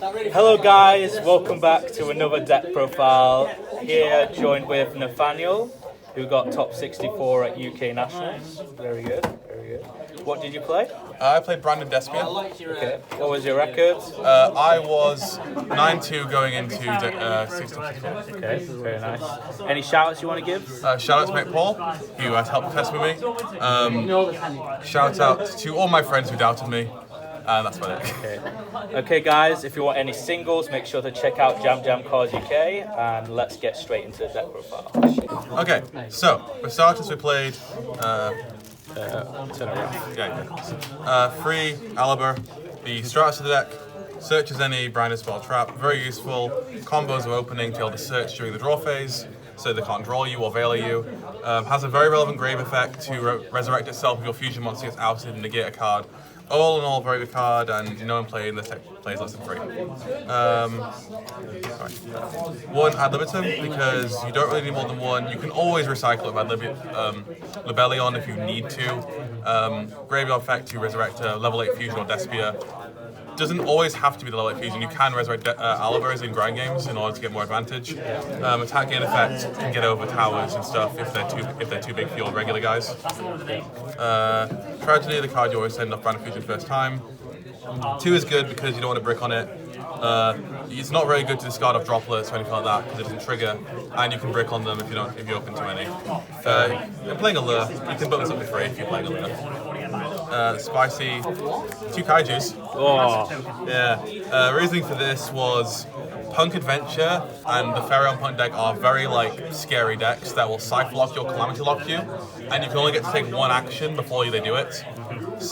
Hello guys, welcome back to another deck profile. Here joined with Nathaniel, who got top 64 at UK Nationals. Very good, very good. What did you play? I played Brandon Despia. Okay. What was your record? I was 9-2 going into 64. Okay, very nice. Any shout-outs you want to give? Shout out to mate Paul, who has helped test with me. Shout out to all my friends who doubted me. And that's about it. Okay guys, if you want any singles, make sure to check out Jam Jam Cards UK, and let's get straight into the deck profile. Okay, so for starters we played Turn around. free Aliber. The stratus of the deck searches any Branded Spell Trap. Very useful. Combos of opening to be able to search during the draw phase, so they can't draw you or veil you. Has a very relevant grave effect to resurrect itself if your fusion monster gets outed and negate a card. All in all, very good card, and no one playing this deck plays less than 3. One ad libitum, because you don't really need more than one. You can always recycle it with Libellion if you need to. Graveyard effect to resurrect a level 8 fusion or Despia. Doesn't always have to be the level 8 fusion. You can resurrect Alibers in grind games in order to get more advantage. Attack gain effect can get over towers and stuff if they're too big for your regular guys. Tragedy, the card you always send off Branded Fusion first time. 2 is good because you don't want to brick on it. It's not very good to discard off droplets or anything like that because it doesn't trigger, and you can brick on them if you open too many. You're playing Allure, you can build this up for free if you're playing Allure. Spicy, 2 kaijus. Oh. Yeah. Reasoning for this was Punk Adventure and the Fairy on Punk deck are very scary decks that will Cypher lock you or Calamity lock you, and you can only get to take one action before they do it.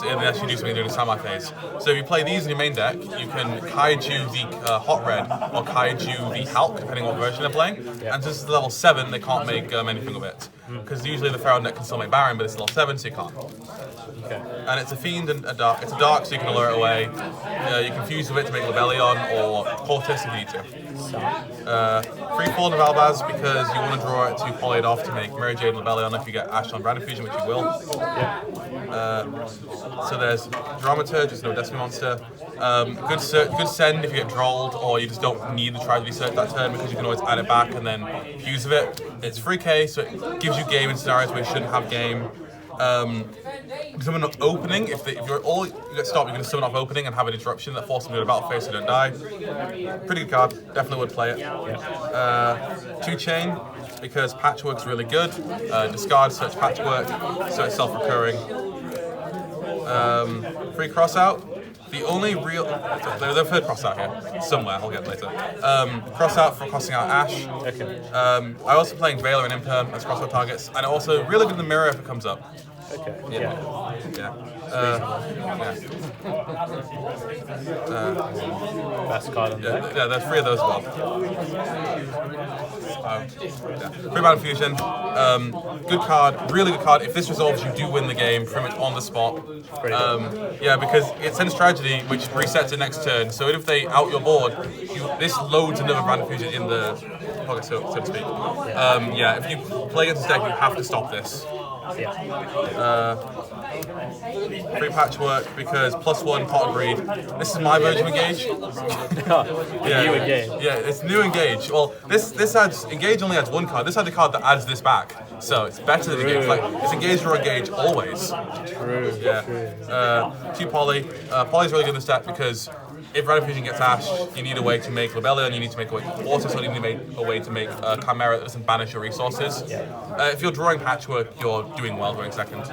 Unless you do something during the standby phase. So if you play these in your main deck, you can Kaiju the Hot Red or Kaiju the Hulk, depending on what version they're playing. Yeah. And since it's level 7, they can't make anything of it. Because usually the Pharaoh deck can still make Baron, but it's level 7, so you can't. Okay. And it's a Fiend and a Dark. It's a Dark, so you can allure it away. You can fuse with it to make Libellion or Portis if you need to. Free Fall of Albaz because you want to draw it to poly it off to make Mary Jade and Libellion if you get Ashlon Branded Fusion, which you will. Yeah. So there's Dramaturge, it's no Destiny monster. Good send if you get drolled or you just don't need to try to research that turn because you can always add it back and then fuse with it. It's free K, so it gives you game in scenarios where you shouldn't have game. Summon opening, if you get stopped, you're going to summon off opening and have an interruption that forces them to the battle phase so you don't die. Pretty good card, definitely would play it. 2 chain, because Patchwork's really good. Discard, search Patchwork, so it's self-recurring. 3 crossout. The only real... There's a third crossout here, somewhere, I'll get it later. Crossout for crossing out Ash. Okay. I'm also playing Veiler and Imperm as crossout targets, and also really good in the mirror if it comes up. Okay. Yeah. Best card on the deck. Yeah, there's 3 of those as well. Free Battle Fusion. Good card, really good card. If this resolves, you do win the game pretty much on the spot. Yeah, because it sends Tragedy, which resets it next turn. So if they out your board, this loads another Branded Fusion in the pocket, so to speak. Yeah, if you play against this deck, you have to stop this. Free Patchwork because +1 Pot of Greed. This is my version of Engage. New Engage. Yeah, it's new Engage. Well, this adds Engage only adds 1 card. This adds a card that adds this back, so it's better than Engage. It's Engage or Engage always. True. Yeah. 2 Poly. Poly's really good in this deck because if Branded Fusion gets ashed, you need a way to make Libellion, you need to make a way you need to make a way to make Chimera that doesn't banish your resources. If you're drawing Patchwork, you're doing well during second.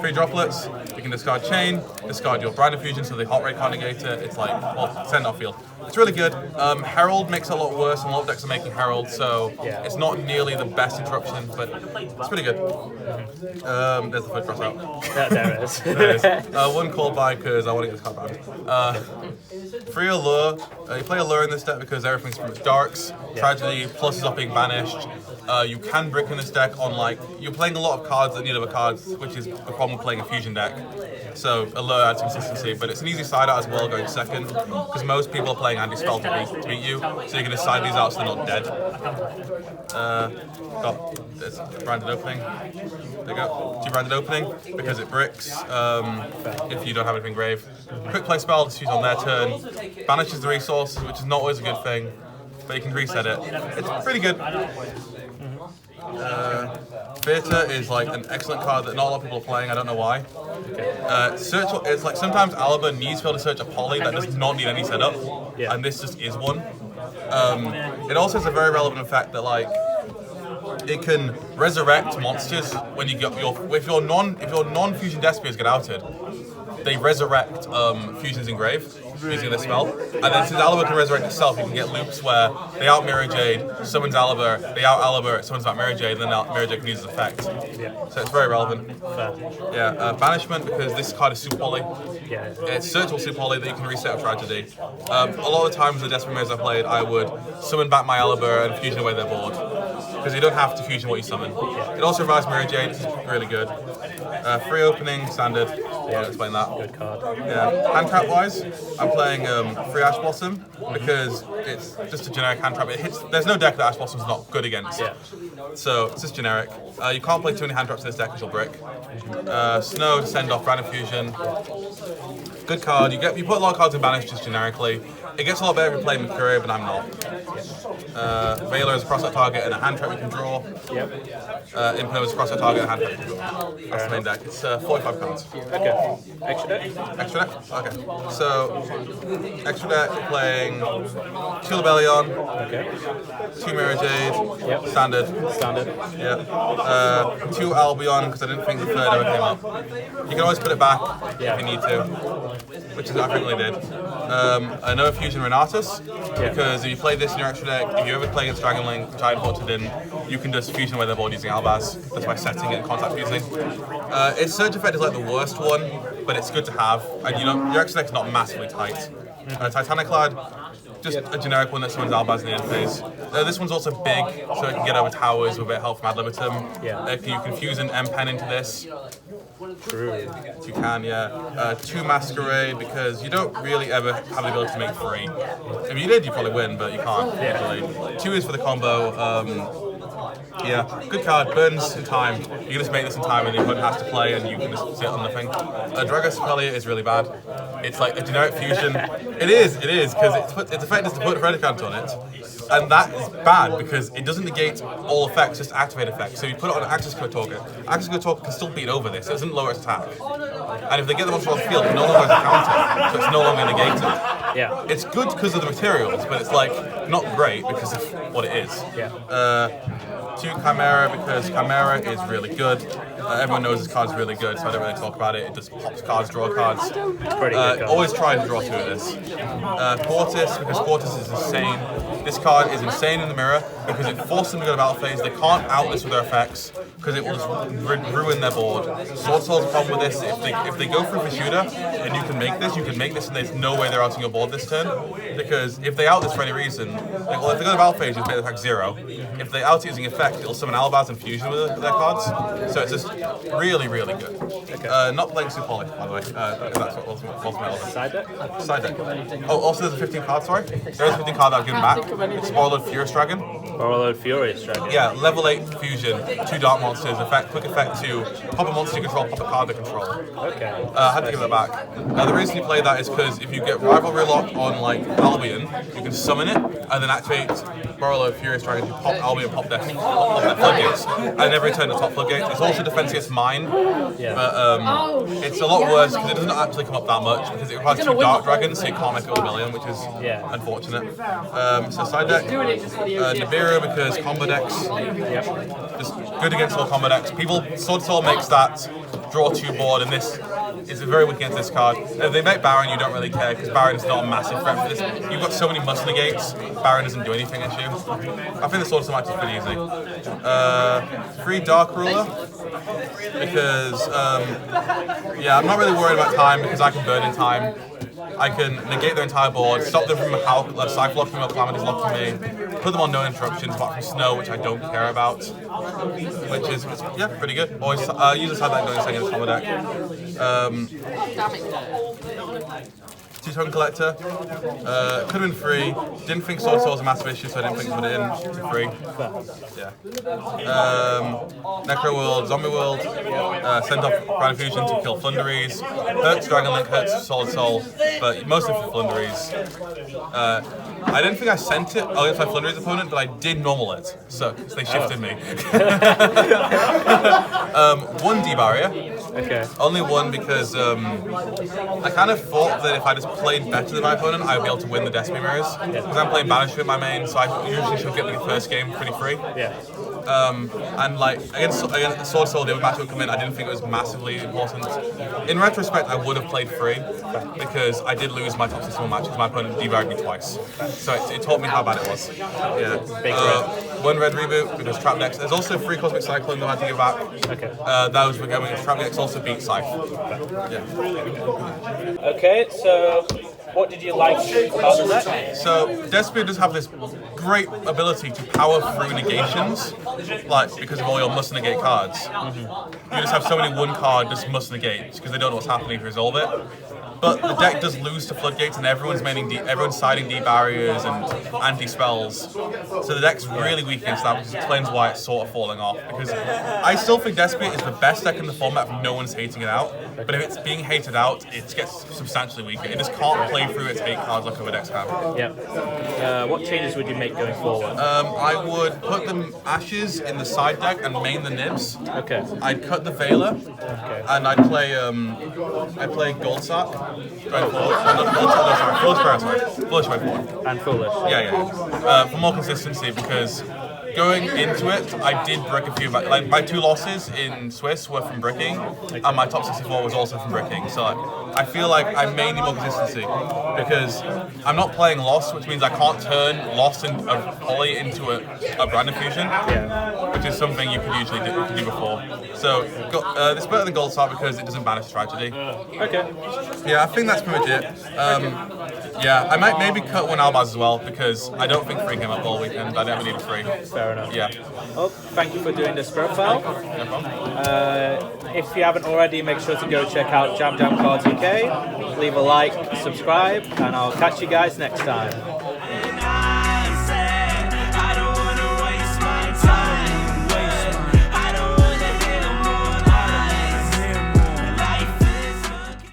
Free droplets, you can discard Chain, discard your Branded Fusion, so the Hot Ray can't negate it. It's send off field. It's really good. Herald makes it a lot worse, and a lot of decks are making Herald, so it's not nearly the best interruption, but it's pretty good. There's the first cross out. There it is. There it is. 1 call by because I want to get this card banned. Free Allure. You play Allure in this deck because everything's pretty much darks. Tragedy, pluses off being banished. You can brick in this deck on you're playing a lot of cards that need other cards, which is a problem with playing a fusion deck. So a low adds consistency, but it's an easy side out as well going second, because most people are playing anti-spell to beat you, so you can just side these out so they're not dead. Got this branded opening. There you go. 2 branded opening, because it bricks if you don't have anything grave. Quick play spell, just use on their turn. Banishes the resource, which is not always a good thing, but you can reset it. It's pretty good. Theatre is like an excellent card that not a lot of people are playing. I don't know why. Search. It's like sometimes Alaba needs to be able to search a poly that does not need any setup, and this just is one. It also has a very relevant effect that like it can resurrect monsters when you get if your non-fusion Despias get outed, they resurrect fusions in grave using this spell. And then since Alaba can resurrect itself, you can get loops where they out Mirror Jade, summons Alaba, they out Alaba, summons back Mirror Jade, and then Mirror Jade can use its effect. So it's very relevant. Banishment, because this card is super poly. It's searchable super poly that you can reset with Tragedy. A lot of the times the Despia mirrors I played, I would summon back my Alaba and fusion away their board, because you don't have to fusion what you summon. It also revives Mirror Jade, which is really good. Free opening, standard. I'll explain that. Good card. Hand trap wise, I'm playing Free Ash Blossom because it's just a generic hand trap. It hits. There's no deck that Ash Blossom's not good against. So it's just generic. You can't play too many hand traps in this deck because you'll brick. Snow to send off Random Fusion. Good card. You put a lot of cards in Banish just generically. It gets a lot better if you play Mercury, but I'm not. Veiler is a cross-out target and a hand trap you can draw. Imperm is a cross-out target and a hand trap you can draw. That's the main deck. It's 45 cards. Okay. Extra deck? Extra deck? Okay. So, extra deck playing 2 Lebellion, 2 Mirror Jade, standard. Standard. 2 Albion, because I didn't think the third ever came up. You can always put it back if you need to, which is what I frequently did. Another Fusion Renatus, because if you play this in your extra deck, if you ever play against Dragon Link, Giant Ported in, you can just fusion away their board using Albaz. That's by setting it and contact fusing. Its Surge effect is like the worst one, but it's good to have, and your extra deck's not massively tight. Titaniclad, just a generic one that summons Albaz in the end phase. This one's also big, so it can get over towers with a bit of help from Ad Libitum. You can fuse an M-Pen into this. True. You can, 2 Masquerade, because you don't really ever have the ability to make 3. If you did, you probably win, but you can't usually. 2 is for the combo. Good card, burns in time. You can just make this in time and the opponent has to play and you can just sit on the thing. Dragos Suppelia is really bad. It's like a generic fusion. It is, because its effect is to put Predicant on it. And that is bad because it doesn't negate all effects, just activate effects. So you put it on Access Code Talker. Access Code Talker can still beat over this. It doesn't lower its attack. And if they get the monster on the field, it no longer has a counter. So it's no longer negated. It's good because of the materials, but it's like not great because of what it is. 2 Chimera, because Chimera is really good. Everyone knows this card's really good, so I don't really talk about it. It just pops cards, draw cards. Always try to draw 2 of this. Quartus, because Quartus is insane. This card is insane in the mirror because it forces them to go to battle phase. They can't out this with their effects because it will just ruin their board. Sword Soul's a problem with this. If they go for a Vishuda and you can make this and there's no way they're outing your board this turn, because if they out this for any reason, if they go to battle phase, you'll make the effect 0. If they out it using effect, it'll summon Albaz and Fusion with their cards. So it's just really, really good. Not playing Supoli, by the way. That's what ultimate Side deck? Side deck. Oh, also there's a 15 card, sorry. There's a 15 card that I've given back. It's Borrowed Furious Dragon. Borrowed Furious Dragon. Yeah, level 8 fusion, 2 dark monsters, quick effect 2, pop a monster you control, pop a card to control. I had to give that back. The reason you play that is because if you get Rivalry Lock on like Albion, you can summon it and then activate Borrowed Furious Dragon to pop Albion, pop their floodgates, and every turn the top floodgates. It's also defense against mine, but it's a lot worse because it doesn't actually come up that much because it requires 2 dark dragons, so you can't make it a million, which is unfortunate. So side deck, Nibiru, because combo decks, just good against all combo decks. Sword Soul makes that draw 2 board, and this is very weak against this card. If they make Baron, you don't really care because Baron is not a massive threat for this. You've got so many must negates, Baron doesn't do anything against you. I think the Sword Soul match is pretty easy. 3 Dark Ruler, because I'm not really worried about time because I can burn in time. I can negate their entire board, stop them from Cypher locking me or Calamity's locking me, put them on no interruptions apart from Snow, which I don't care about, which is, yeah, pretty good. Always use a side deck going second combo deck. Two-Token Collector. Could have been free. Didn't think Sword Soul was a massive issue, so I didn't think to put it in for free. Yeah. Necro World, Zombie World. Sent off Grand Fusion to kill Flunderies. Hurts Dragon Link, hurts Solid Soul, but mostly for Flunderies. I didn't think I sent it against my Flunderies opponent, but I did normal it, so they shifted me. One D-Barrier. Okay. Only one because I kind of thought that if I just played better than my opponent, I would be able to win the Despia mirrors. Because I'm playing Banishment with my main, so I usually should get the first game pretty free. Yeah. And like against Sword Soul, the other match would come in. I didn't think it was massively important. In retrospect, I would have played free because I did lose my top 61 match because my opponent debarred me twice. So it taught me how bad it was. Yeah. One red reboot because trap decks. There's also free Cosmic Cyclone that I had to give back. Okay. Those were going trap decks also beat Scythe. Yeah. Okay, so what did you like about the deck? So Despia does have this great ability to power through negations, like because of all your must negate cards. You just have so many one card just must negate because they don't know what's happening to resolve it. But the deck does lose to floodgates, and everyone's siding D barriers and anti spells. So the deck's really weak against that, which explains why it's sort of falling off. Because I still think Despia is the best deck in the format if no one's hating it out. But if it's being hated out, it gets substantially weaker. It just can't play through its 8 cards like other decks can. Yeah. What changes would you make going forward? I would put the Ashes in the side deck and main the Nibs. Okay. I'd cut the Veiler, and I'd play Goldsark. Foolish way forward. And Foolish. Yeah. For more consistency, because going into it, I did brick a few. Like my 2 losses in Swiss were from bricking, and my top 64 was also from bricking. So I feel like I may need more consistency because I'm not playing Lost, which means I can't turn Lost and Poly into a brand infusion, which is something you could usually do before. So it's better than Gold Star because it doesn't banish Tragedy. Okay. Yeah, I think that's pretty much it. Yeah, I might maybe cut one Albaz as well because I don't think free came up all weekend. I never need a free. Fair enough. Yeah. Well, thank you for doing this profile. No problem. If you haven't already, make sure to go check out Jam Jam Cards UK. Leave a like, subscribe, and I'll catch you guys next time.